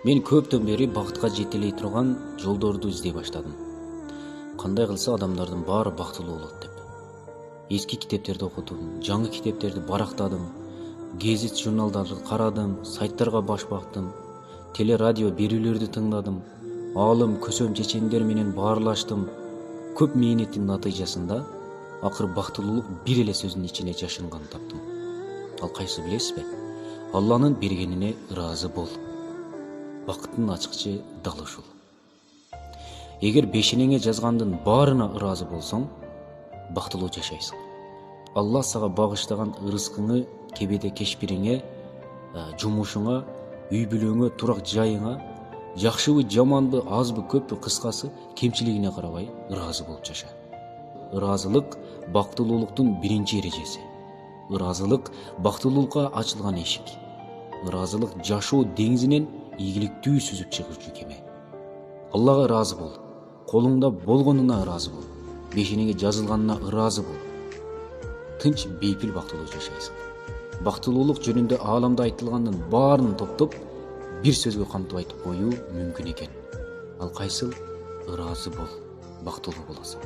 Мен көптөн бери бактка жетелей турган жолдорду издей баштадым. Кандай кылса адамдардын баары бактылуу болот деп. Эски китептерди окудум, жаңы китептерди барактадым, гезит журналдарды карадым, сайттарга баш бактым, теле радио берүүлөрдү тыңдадым, аалым көсөм чечендер менен баарлаштым. Көп мээнеттин натыйжасында акыры бактылуулук бир эле сөздүн ичине жашынганын таптым. Ал кайсы билесизби? Алланын бергенине ыраазы бол. Бакыттын ачкычы дал ушул. Эгер бешенеңе жазгандын баарына ыраазы болсоң, бактылуу жашайсың. Алла сага багыштаган ырыскыңы, кебеде кешпириңе, жумушуңа, үй бүлөңө, турак жайыңа, жакшыбы, жаманбы, азбы, көппү, кыскасы кемчилигине карабай ыраазы болуп жаша. Ыраазылык бактылуулуктун биринчи эрежеси. Ыраазылык бактылуулукка ачылган эшик. Ыраазылык жашоо деңизинен ийгиликтүү сүзүп чыгуучу кеме. Аллага ыраазы бол. Колуңда болгонуна ыраазы бол. Бешенеңе жазылганына ыраазы бол. Тынч, бейпил бактылуу жашайсың. Бактылуулук жөнүндө ааламда айтылгандын баарын топтоп бир сөзгө камтып айтып коюу мүмкүн экен. Ал кайсыл? Ыраазы бол. Бактылуу боласың.